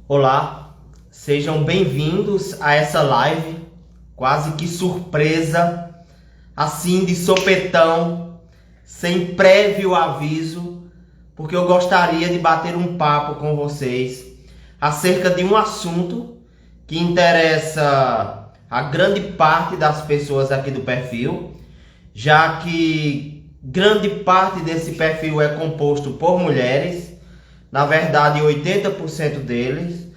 Olá, sejam bem-vindos a essa live, quase que surpresa, assim de sopetão, sem prévio aviso, porque eu gostaria de bater um papo com vocês acerca de um assunto que interessa a grande parte das pessoas aqui do perfil, já que grande parte desse perfil é composto por mulheres, na verdade 80% deles,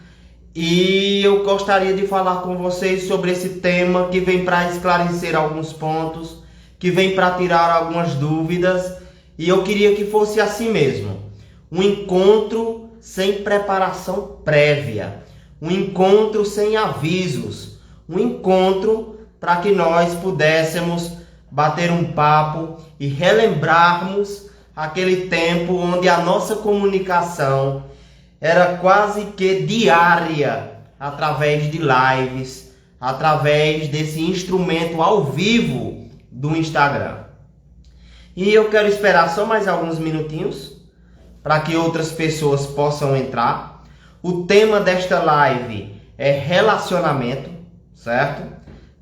e eu gostaria de falar com vocês sobre esse tema que vem para esclarecer alguns pontos, que vem para tirar algumas dúvidas, e eu queria que fosse assim mesmo, um encontro sem preparação prévia, um encontro sem avisos, um encontro para que nós pudéssemos bater um papo e relembrarmos aquele tempo onde a nossa comunicação era quase que diária, através de lives, através desse instrumento ao vivo do Instagram. E eu quero esperar só mais alguns minutinhos para que outras pessoas possam entrar. O tema desta live é relacionamento, certo?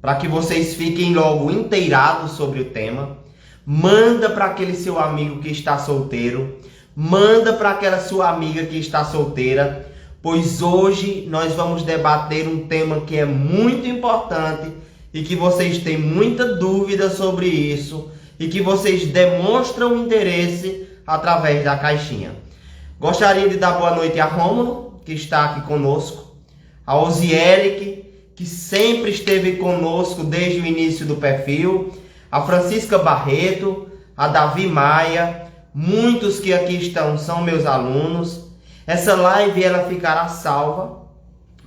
Para que vocês fiquem logo inteirados sobre o tema. Manda para aquele seu amigo que está solteiro. Manda para aquela sua amiga que está solteira. Pois hoje nós vamos debater um tema que é muito importante e que vocês têm muita dúvida sobre isso e que vocês demonstram interesse através da caixinha. Gostaria de dar boa noite a Rômulo, que está aqui conosco. A Osieric, que sempre esteve conosco desde o início do perfil, a Francisca Barreto, a Davi Maia, muitos que aqui estão são meus alunos. Essa live ela ficará salva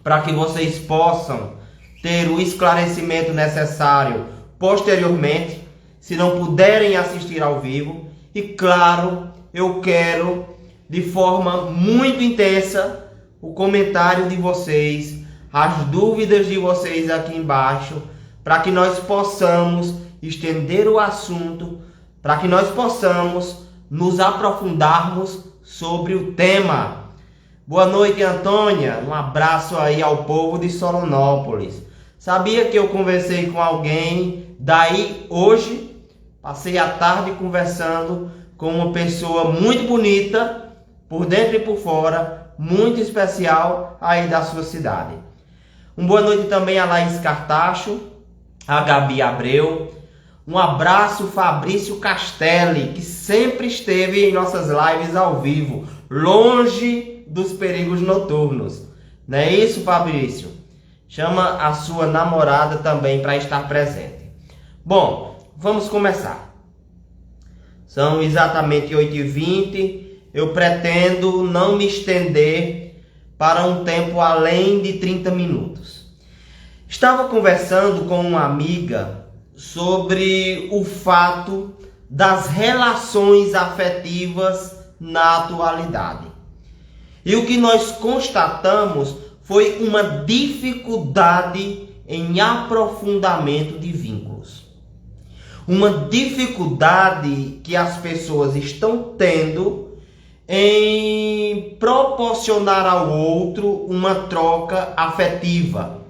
para que vocês possam ter o esclarecimento necessário posteriormente, se não puderem assistir ao vivo. E claro, eu quero de forma muito intensa o comentário de vocês, as dúvidas de vocês aqui embaixo, para que nós possamos estender o assunto, para que nós possamos nos aprofundarmos sobre o tema. Boa noite, Antônia. Um abraço aí ao povo de Solonópolis. Sabia que eu conversei com alguém daí hoje? Passei a tarde conversando com uma pessoa muito bonita, por dentro e por fora, muito especial aí da sua cidade. Uma boa noite também a Laís Cartacho, a Gabi Abreu. Um abraço Fabrício Castelli, que sempre esteve em nossas lives ao vivo, longe dos perigos noturnos. Não é isso, Fabrício? Chama a sua namorada também para estar presente. Bom, vamos começar. São exatamente 8h20. Eu pretendo não me estender para um tempo além de 30 minutos. Estava conversando com uma amiga sobre o fato das relações afetivas na atualidade. E o que nós constatamos foi uma dificuldade em aprofundamento de vínculos. Uma dificuldade que as pessoas estão tendo em proporcionar ao outro uma troca afetiva.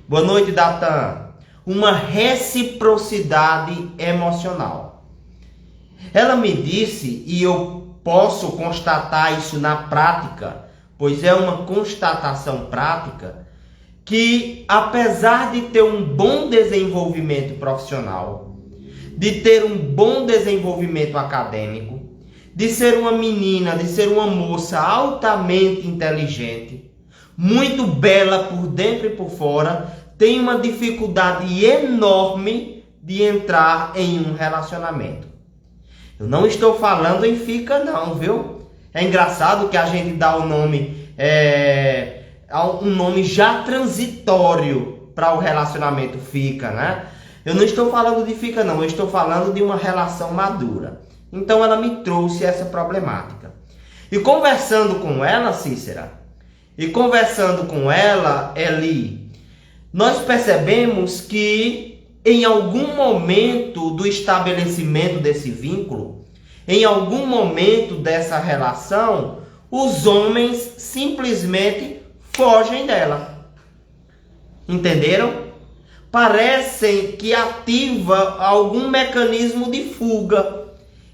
Boa noite, Datan. Uma reciprocidade emocional. Ela me disse, e eu posso constatar isso na prática, pois é uma constatação prática, que apesar de ter um bom desenvolvimento profissional, de ter um bom desenvolvimento acadêmico, de ser uma menina, de ser uma moça altamente inteligente, muito bela por dentro e por fora, tem uma dificuldade enorme de entrar em um relacionamento. Eu não estou falando em fica não, viu? É engraçado que a gente dá um nome já transitório para o relacionamento fica, né? Eu não estou falando de fica não, eu estou falando de uma relação madura. Então ela me trouxe essa problemática. E conversando com ela, Cícera, e conversando com ela, Eli, nós percebemos que em algum momento do estabelecimento desse vínculo, em algum momento dessa relação, os homens simplesmente fogem dela. Entenderam? Parecem que ativa algum mecanismo de fuga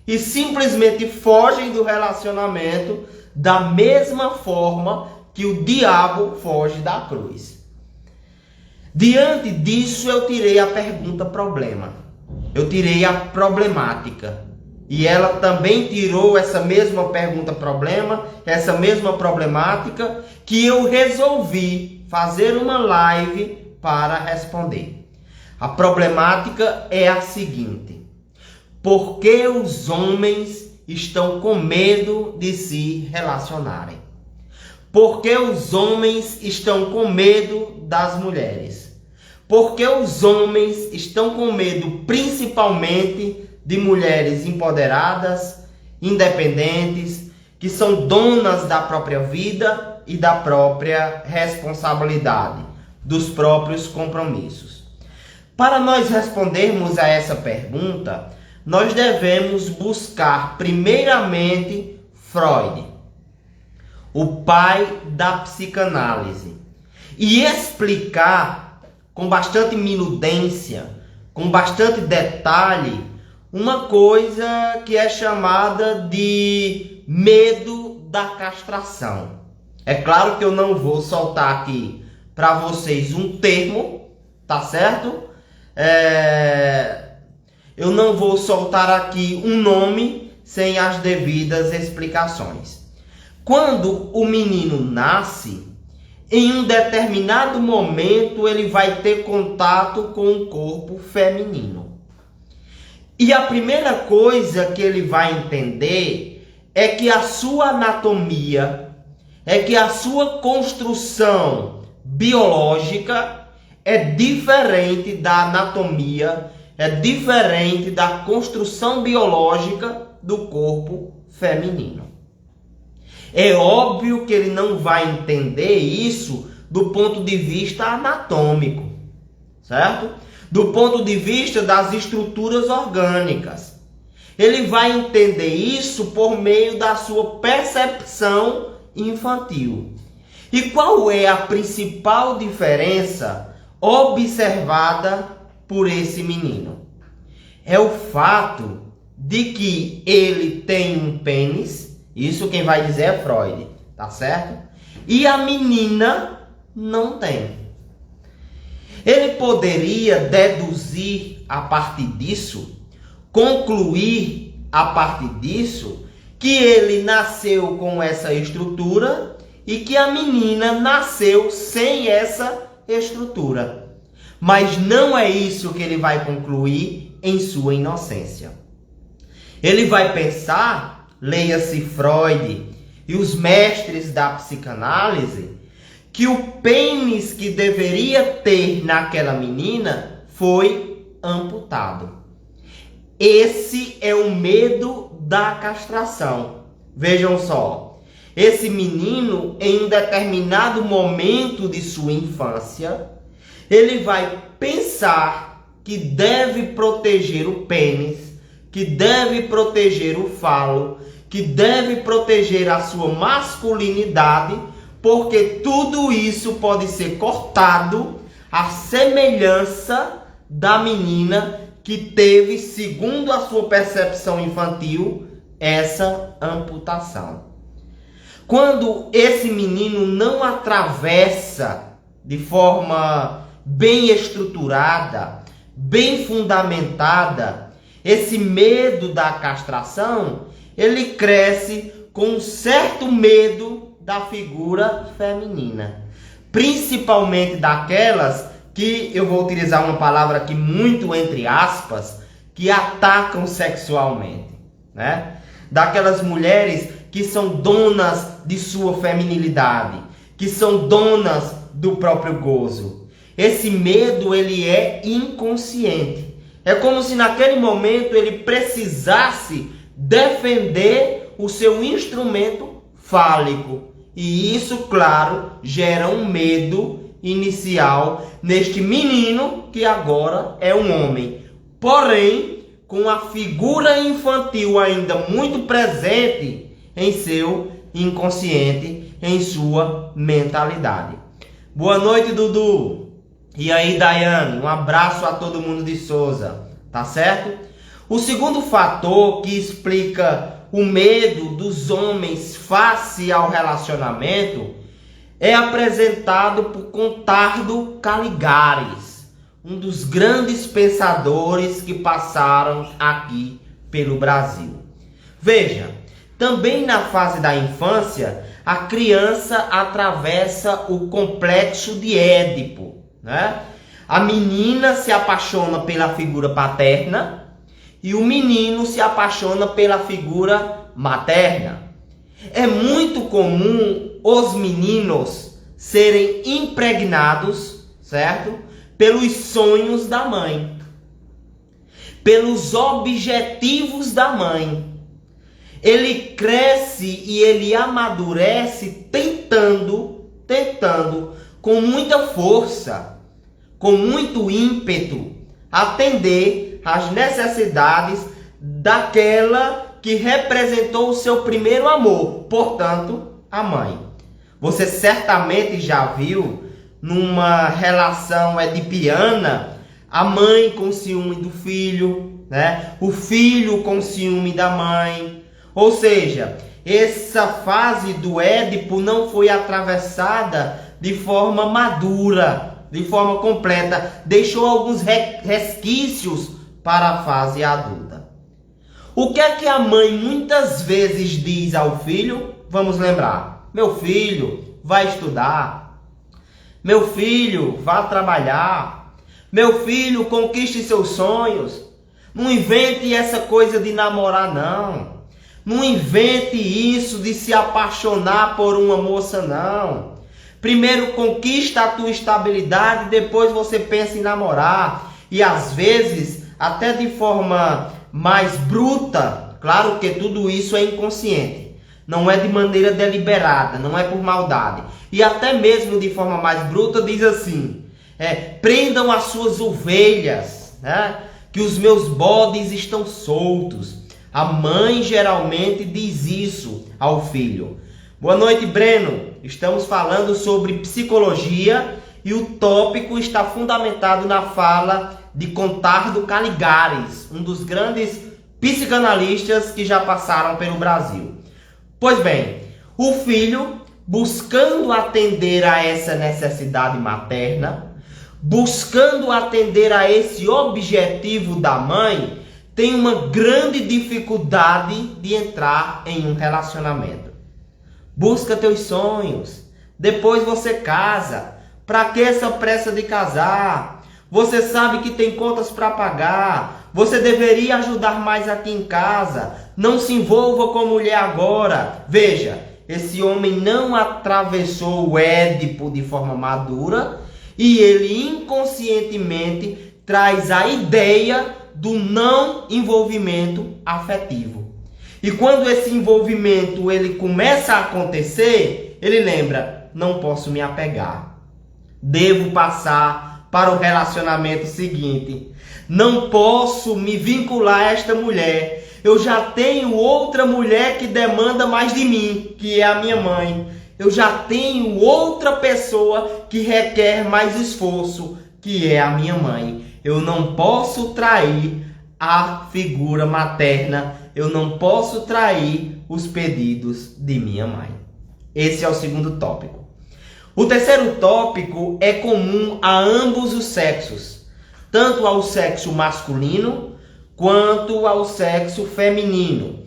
e simplesmente fogem do relacionamento da mesma forma que o diabo foge da cruz. Diante disso, eu tirei a pergunta problema. Eu tirei a problemática. E ela também tirou essa mesma pergunta problema, essa mesma problemática, que eu resolvi fazer uma live para responder. A problemática é a seguinte: por que os homens estão com medo de se relacionarem? Por que os homens estão com medo das mulheres? Por que os homens estão com medo principalmente de mulheres empoderadas, independentes, que são donas da própria vida e da própria responsabilidade, dos próprios compromissos? Para nós respondermos a essa pergunta, nós devemos buscar primeiramente Freud, o pai da psicanálise, e explicar com bastante minudência, com bastante detalhe, uma coisa que é chamada de medo da castração. É claro que eu não vou soltar aqui para vocês um termo, tá certo? Eu não vou soltar aqui um nome sem as devidas explicações. Quando o menino nasce, em um determinado momento ele vai ter contato com o corpo feminino. E a primeira coisa que ele vai entender é que a sua anatomia, é que a sua construção biológica é diferente da anatomia, é diferente da construção biológica do corpo feminino. É óbvio que ele não vai entender isso do ponto de vista anatômico, certo? Do ponto de vista das estruturas orgânicas. Ele vai entender isso por meio da sua percepção infantil. E qual é a principal diferença observada por esse menino? É o fato de que ele tem um pênis. Isso quem vai dizer é Freud, tá certo? E a menina não tem. Ele poderia deduzir a partir disso, concluir a partir disso, que ele nasceu com essa estrutura e que a menina nasceu sem essa estrutura. Mas não é isso que ele vai concluir em sua inocência. Ele vai pensar, leia-se Freud e os mestres da psicanálise, que o pênis que deveria ter naquela menina foi amputado. Esse é o medo da castração. Vejam só, esse menino, em um determinado momento de sua infância, ele vai pensar que deve proteger o pênis, que deve proteger o falo, que deve proteger a sua masculinidade, porque tudo isso pode ser cortado à semelhança da menina que teve, segundo a sua percepção infantil, essa amputação. Quando esse menino não atravessa de forma bem estruturada, bem fundamentada, esse medo da castração, ele cresce com um certo medo da figura feminina, principalmente daquelas que, eu vou utilizar uma palavra aqui muito entre aspas, que atacam sexualmente, né? Daquelas mulheres que são donas de sua feminilidade, que são donas do próprio gozo. Esse medo, ele é inconsciente. É como se naquele momento ele precisasse defender o seu instrumento fálico. E isso, claro, gera um medo inicial neste menino que agora é um homem. Porém, com a figura infantil ainda muito presente em seu inconsciente em sua mentalidade. Boa noite, Dudu. E aí, Daiane? Um abraço a todo mundo de Souza, tá certo? O segundo fator que explica o medo dos homens face ao relacionamento é apresentado por Contardo Caligares, um dos grandes pensadores que passaram aqui pelo Brasil. Veja, também na fase da infância, a criança atravessa o complexo de Édipo, né? A menina se apaixona pela figura paterna e o menino se apaixona pela figura materna. É muito comum os meninos serem impregnados, certo? Pelos sonhos da mãe, pelos objetivos da mãe. Ele cresce e ele amadurece tentando, com muita força, com muito ímpeto, atender às necessidades daquela que representou o seu primeiro amor, portanto, a mãe. Você certamente já viu numa relação edipiana a mãe com ciúme do filho, né? O filho com ciúme da mãe. Ou seja, essa fase do Édipo não foi atravessada de forma madura, de forma completa. Deixou alguns resquícios para a fase adulta. O que é que a mãe muitas vezes diz ao filho? Vamos lembrar. Meu filho, vai estudar. Meu filho, vá trabalhar. Meu filho, conquiste seus sonhos. Não invente essa coisa de namorar, não. Não invente isso de se apaixonar por uma moça, não. Primeiro conquista a tua estabilidade, depois você pensa em namorar. E às vezes, até de forma mais bruta, claro que tudo isso é inconsciente. Não é de maneira deliberada, não é por maldade. E até mesmo de forma mais bruta diz assim, prendam as suas ovelhas, né? Que os meus bodes estão soltos. A mãe geralmente diz isso ao filho. Boa noite, Breno. Estamos falando sobre psicologia e o tópico está fundamentado na fala de Contardo Caligares, um dos grandes psicanalistas que já passaram pelo Brasil. Pois bem, o filho, buscando atender a essa necessidade materna, buscando atender a esse objetivo da mãe, tem uma grande dificuldade de entrar em um relacionamento. Busca teus sonhos, depois você casa. Para que essa pressa de casar? Você sabe que tem contas para pagar. Você deveria ajudar mais aqui em casa. Não se envolva com mulher agora. Veja, esse homem não atravessou o Édipo de forma madura e ele inconscientemente traz a ideia do não envolvimento afetivo. E quando esse envolvimento ele começa a acontecer, ele lembra, não posso me apegar. Devo passar para o relacionamento seguinte. Não posso me vincular a esta mulher. Eu já tenho outra mulher que demanda mais de mim, que é a minha mãe. Eu já tenho outra pessoa que requer mais esforço, que é a minha mãe. Eu não posso trair a figura materna. Eu não posso trair os pedidos de minha mãe. Esse é o segundo tópico. O terceiro tópico é comum a ambos os sexos, tanto ao sexo masculino quanto ao sexo feminino.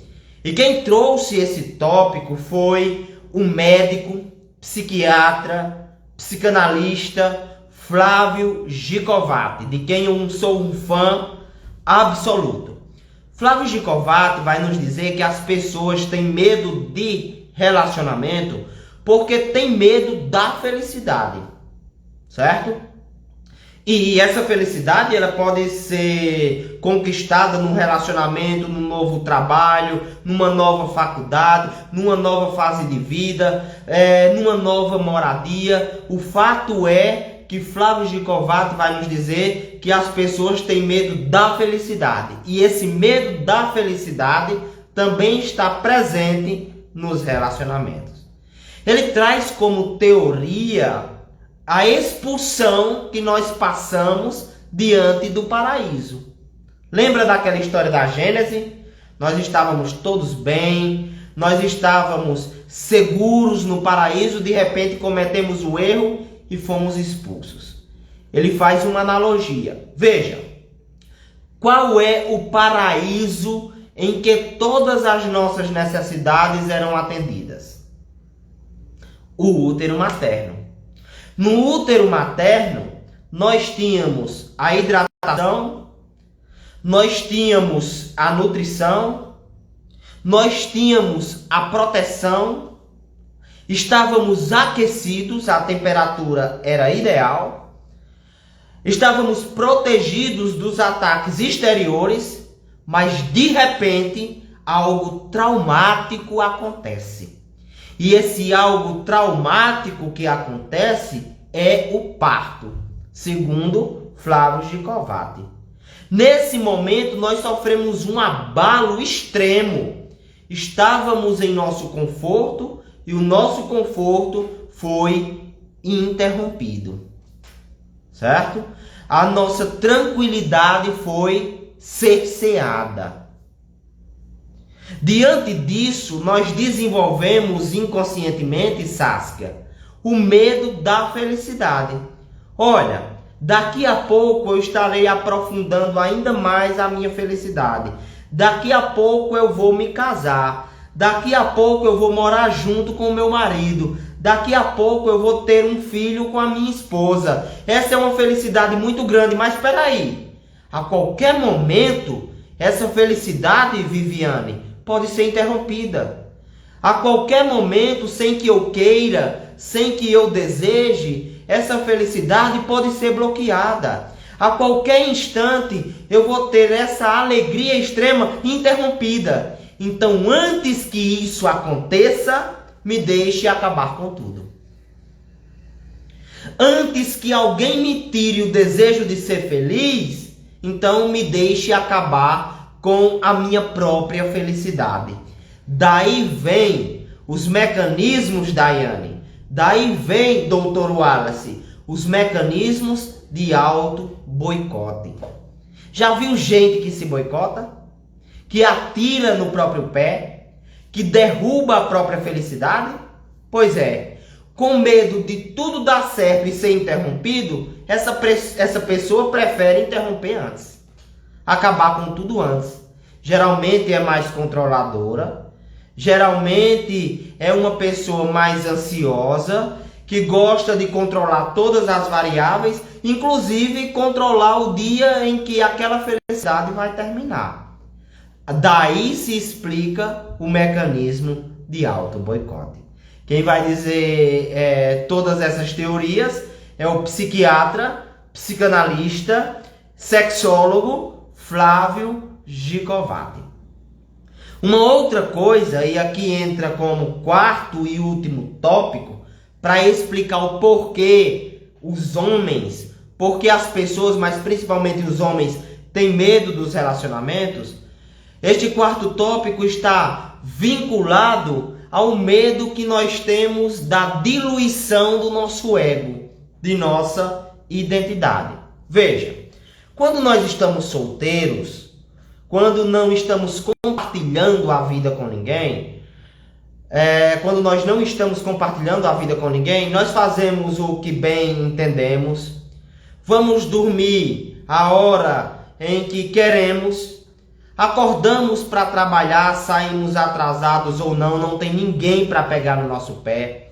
E quem trouxe esse tópico foi um médico, psiquiatra, psicanalista, Flávio Gicovati, de quem eu sou um fã absoluto. Flávio Gicovati vai nos dizer que as pessoas têm medo de relacionamento porque têm medo da felicidade, certo? E essa felicidade ela pode ser conquistada num relacionamento, num novo trabalho, numa nova faculdade, numa nova fase de vida, numa nova moradia. O fato é que Flávio Gicovati vai nos dizer que as pessoas têm medo da felicidade. E esse medo da felicidade também está presente nos relacionamentos. Ele traz como teoria a expulsão que nós passamos diante do paraíso. Lembra daquela história da Gênesis? Nós estávamos todos bem, nós estávamos seguros no paraíso, de repente cometemos o erro e fomos expulsos. Ele faz uma analogia. Veja, qual é o paraíso em que todas as nossas necessidades eram atendidas? O útero materno. No útero materno, nós tínhamos a hidratação, nós tínhamos a nutrição, nós tínhamos a proteção, estávamos aquecidos, a temperatura era ideal, estávamos protegidos dos ataques exteriores, mas de repente algo traumático acontece. E esse algo traumático que acontece é o parto, segundo Flávio Gicovati. Nesse momento nós sofremos um abalo extremo. Estávamos em nosso conforto e o nosso conforto foi interrompido, certo? A nossa tranquilidade foi cerceada. Diante disso, nós desenvolvemos inconscientemente, Saskia, o medo da felicidade. Olha, daqui a pouco eu estarei aprofundando ainda mais a minha felicidade. Daqui a pouco eu vou me casar. Daqui a pouco eu vou morar junto com o meu marido. Daqui a pouco eu vou ter um filho com a minha esposa. Essa é uma felicidade muito grande, mas espera aí. A qualquer momento, essa felicidade, Viviane, pode ser interrompida. A qualquer momento, sem que eu queira, sem que eu deseje, essa felicidade pode ser bloqueada. A qualquer instante, eu vou ter essa alegria extrema interrompida. Então, antes que isso aconteça, me deixe acabar com tudo. Antes que alguém me tire o desejo de ser feliz, então me deixe acabar com a minha própria felicidade. Daí vem os mecanismos, Daiane. Daí vem, Dr. Wallace, os mecanismos de auto-boicote. Já viu gente que se boicota? Que atira no próprio pé? Que derruba a própria felicidade? Pois é, com medo de tudo dar certo e ser interrompido, essa pessoa prefere interromper antes. Acabar com tudo antes. Geralmente é mais controladora, geralmente é uma pessoa mais ansiosa, que gosta de controlar todas as variáveis, inclusive controlar o dia em que aquela felicidade vai terminar. Daí se explica o mecanismo de auto-boicote. Quem vai dizer todas essas teorias é o psiquiatra, psicanalista, sexólogo Flávio Gicovati. Uma outra coisa, e aqui entra como quarto e último tópico, para explicar o porquê os homens, porque as pessoas, mas principalmente os homens, têm medo dos relacionamentos. Este quarto tópico está vinculado ao medo que nós temos da diluição do nosso ego, de nossa identidade. Veja, quando nós estamos solteiros, quando não estamos compartilhando a vida com ninguém, nós fazemos o que bem entendemos, vamos dormir a hora em que queremos, acordamos para trabalhar, saímos atrasados ou não, não tem ninguém para pegar no nosso pé,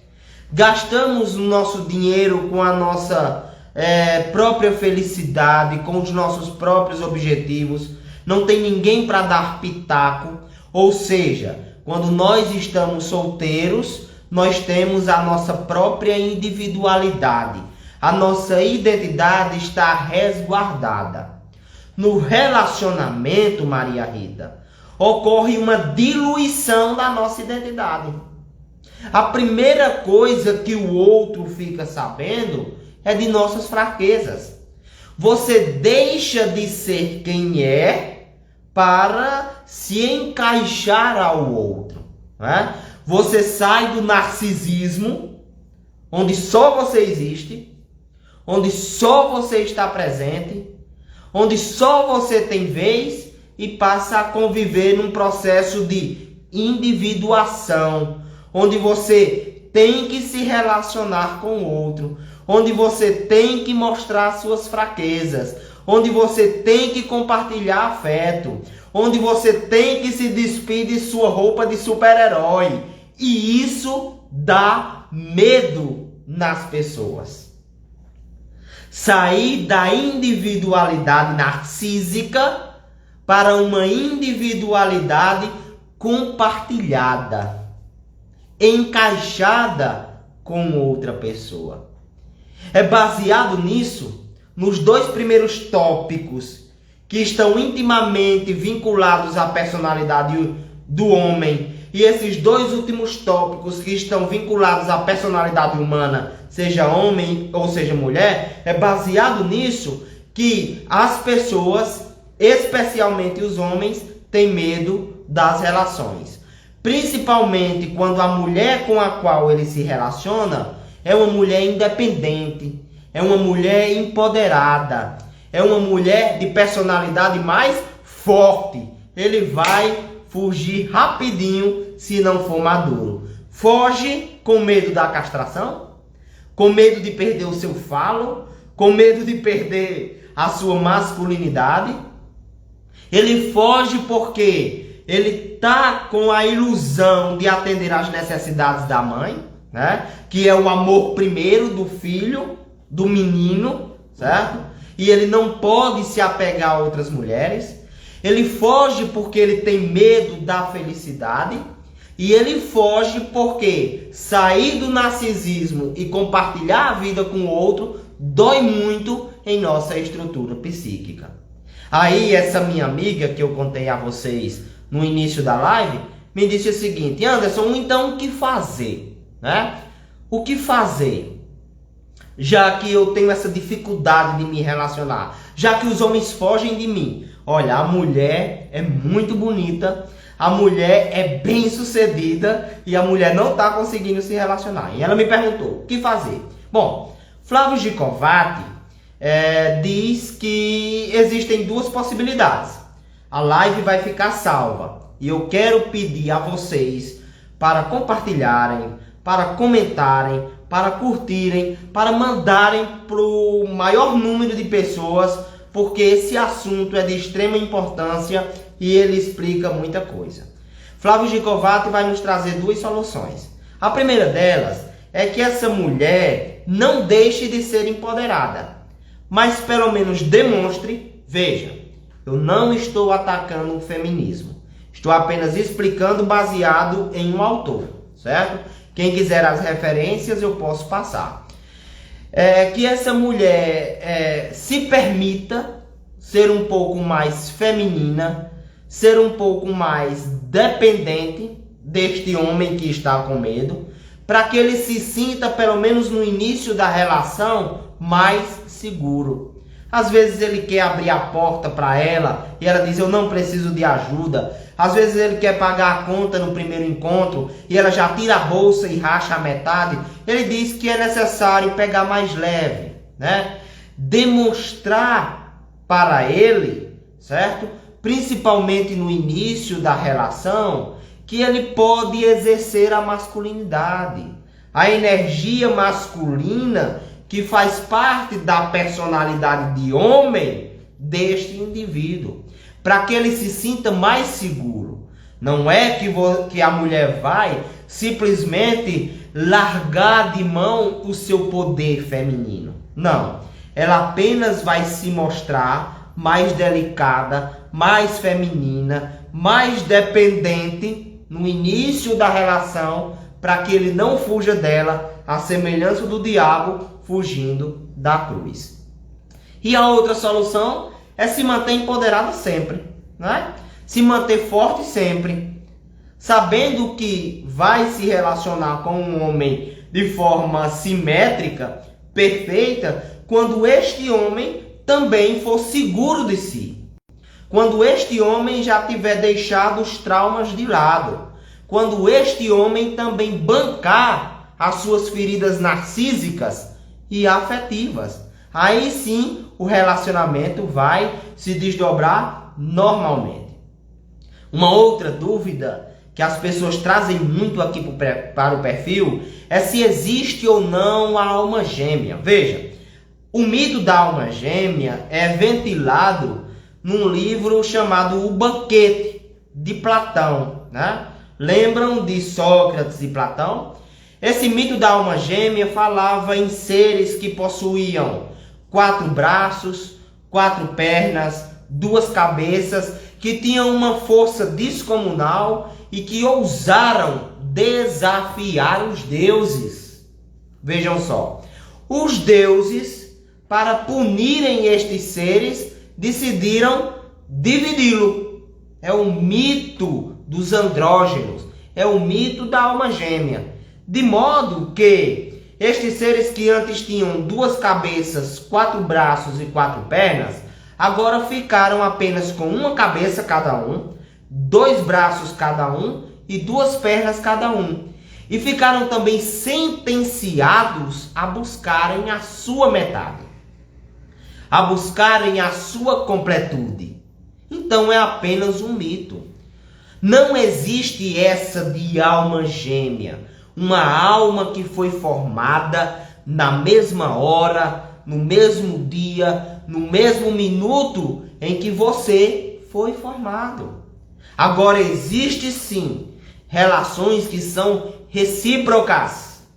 gastamos o nosso dinheiro com a nossa própria felicidade, com os nossos próprios objetivos, não tem ninguém para dar pitaco. Ou seja, quando nós estamos solteiros, nós temos a nossa própria individualidade, a nossa identidade está resguardada. No relacionamento, Maria Rita, ocorre uma diluição da nossa identidade. A primeira coisa que o outro fica sabendo é de nossas fraquezas. Você deixa de ser quem é para se encaixar ao outro, né? Você sai do narcisismo, onde só você existe, onde só você está presente, onde só você tem vez, e passa a conviver num processo de individuação, onde você tem que se relacionar com o outro, onde você tem que mostrar suas fraquezas, onde você tem que compartilhar afeto, onde você tem que se despir de sua roupa de super-herói. E isso dá medo nas pessoas. Sair da individualidade narcísica para uma individualidade compartilhada, encaixada com outra pessoa. É baseado nisso, nos dois primeiros tópicos que estão intimamente vinculados à personalidade do homem, e esses dois últimos tópicos que estão vinculados à personalidade humana, seja homem ou seja mulher, é baseado nisso que as pessoas, especialmente os homens, têm medo das relações. Principalmente quando a mulher com a qual ele se relaciona é uma mulher independente, é uma mulher empoderada, é uma mulher de personalidade mais forte. Ele vai fugir rapidinho se não for maduro. Foge com medo da castração, com medo de perder o seu falo, com medo de perder a sua masculinidade. Ele foge porque ele está com a ilusão de atender às necessidades da mãe, né? Que é o amor primeiro do filho, do menino, certo? E ele não pode se apegar a outras mulheres. Ele foge porque ele tem medo da felicidade. E ele foge porque sair do narcisismo e compartilhar a vida com o outro dói muito em nossa estrutura psíquica. Aí essa minha amiga que eu contei a vocês no início da live me disse o seguinte: Anderson, então o que fazer? Né? O que fazer? Já que eu tenho essa dificuldade de me relacionar, já que os homens fogem de mim. Olha, a mulher é muito bonita, a mulher é bem sucedida e a mulher não está conseguindo se relacionar. E ela me perguntou, o que fazer? Bom, Flávio Gicovati diz que existem duas possibilidades. A live vai ficar salva e eu quero pedir a vocês para compartilharem, para comentarem, para curtirem, para mandarem para o maior número de pessoas, porque esse assunto é de extrema importância e ele explica muita coisa. Flávio Gicovati vai nos trazer duas soluções. A primeira delas é que essa mulher não deixe de ser empoderada, mas pelo menos demonstre, veja, eu não estou atacando o feminismo, estou apenas explicando baseado em um autor, certo? Quem quiser as referências eu posso passar. Que essa mulher se permita ser um pouco mais feminina, ser um pouco mais dependente deste homem que está com medo, para que ele se sinta, pelo menos no início da relação, mais seguro. Às vezes ele quer abrir a porta para ela e ela diz, eu não preciso de ajuda. Às vezes ele quer pagar a conta no primeiro encontro e ela já tira a bolsa e racha a metade. Ele diz que é necessário pegar mais leve, né? Demonstrar para ele, certo? Principalmente no início da relação, que ele pode exercer a masculinidade. A energia masculina que faz parte da personalidade de homem deste indivíduo, para que ele se sinta mais seguro. Não é que a mulher vai simplesmente largar de mão o seu poder feminino. Não, ela apenas vai se mostrar mais delicada, mais feminina, mais dependente no início da relação, para que ele não fuja dela, à semelhança do diabo fugindo da cruz. E a outra solução é se manter empoderado sempre, né? Se manter forte sempre, sabendo que vai se relacionar com um homem de forma simétrica, perfeita, quando este homem também for seguro de si. Quando este homem já tiver deixado os traumas de lado. quando este homem também bancar as suas feridas narcísicas e afetivas. Aí sim o relacionamento vai se desdobrar normalmente. Uma outra dúvida que as pessoas trazem muito aqui para o perfil é se existe ou não a alma gêmea. Veja, o mito da alma gêmea é ventilado num livro chamado O Banquete, de Platão, né? Lembram de Sócrates e Platão? Esse mito da alma gêmea falava em seres que possuíam 4 braços, 4 pernas, 2 cabeças, que tinham uma força descomunal e que ousaram desafiar os deuses. Vejam só, os deuses, para punirem estes seres, decidiram dividi-lo. É o mito dos andrógenos, é o mito da alma gêmea. De modo que estes seres que antes tinham 2 cabeças, 4 braços e 4 pernas, agora ficaram apenas com 1 cabeça cada um, 2 braços cada um e 2 pernas cada um. E ficaram também sentenciados a buscarem a sua metade, a buscarem a sua completude. Então é apenas um mito. Não existe essa de alma gêmea, uma alma que foi formada na mesma hora, no mesmo dia, no mesmo minuto em que você foi formado. Agora existe sim relações que são recíprocas,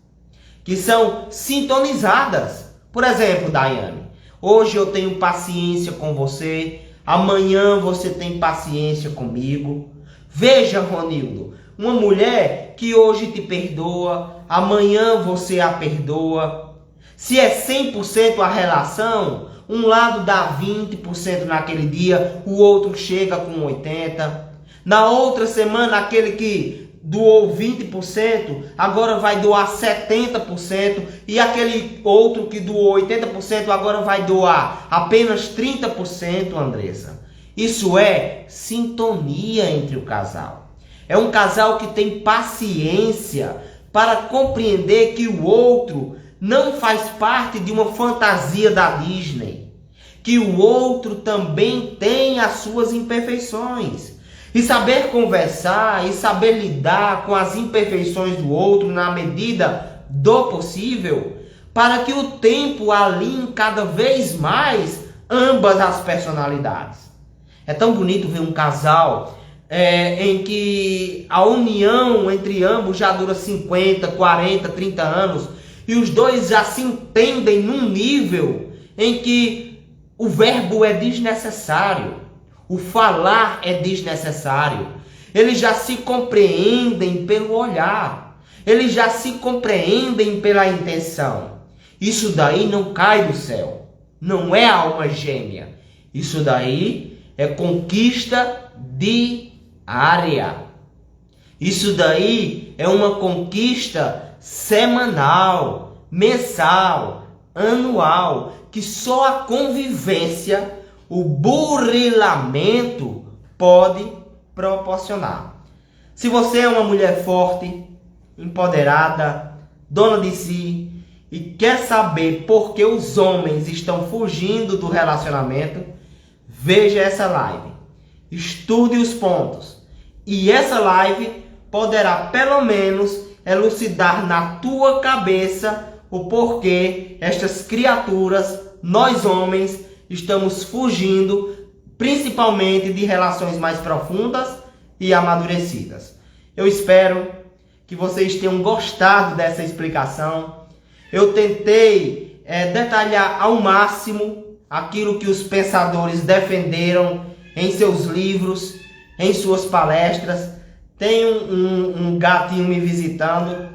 que são sintonizadas. Por exemplo, Daiane, hoje eu tenho paciência com você, amanhã você tem paciência comigo. Veja, Ronildo, uma mulher que hoje te perdoa, amanhã você a perdoa. Se é 100% a relação, um lado dá 20% naquele dia, o outro chega com 80%. Na outra semana, aquele que doou 20%, agora vai doar 70%. E aquele outro que doou 80%, agora vai doar apenas 30%, Andressa. Isso é sintonia entre o casal. É um casal que tem paciência para compreender que o outro não faz parte de uma fantasia da Disney. Que o outro também tem as suas imperfeições. E saber conversar e saber lidar com as imperfeições do outro na medida do possível, para que o tempo alinhe cada vez mais ambas as personalidades. É tão bonito ver um casal em que a união entre ambos já dura 50, 40, 30 anos e os dois já se entendem num nível em que o verbo é desnecessário. O falar é desnecessário. Eles já se compreendem pelo olhar. Eles já se compreendem pela intenção. Isso daí não cai do céu. Não é alma gêmea. Isso daí é conquista diária. Isso daí é uma conquista semanal, mensal, anual, que só a convivência, o burilamento pode proporcionar. Se você é uma mulher forte, empoderada, dona de si e quer saber por que os homens estão fugindo do relacionamento, veja essa live. Estude os pontos. E essa live poderá pelo menos elucidar na tua cabeça o porquê estas criaturas, nós homens, estamos fugindo, principalmente de relações mais profundas e amadurecidas. Eu espero que vocês tenham gostado dessa explicação. Eu tentei detalhar ao máximo aquilo que os pensadores defenderam em seus livros, em suas palestras. Tem um gatinho me visitando.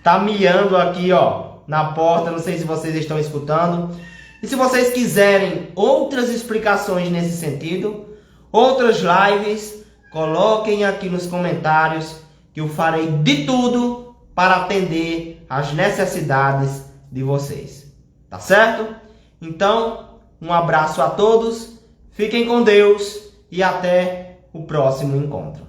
Tá miando aqui, ó, na porta. Não sei se vocês estão escutando. E se vocês quiserem outras explicações nesse sentido, outras lives, coloquem aqui nos comentários que eu farei de tudo para atender às necessidades de vocês. Tá certo? Então, um abraço a todos, fiquem com Deus e até o próximo encontro.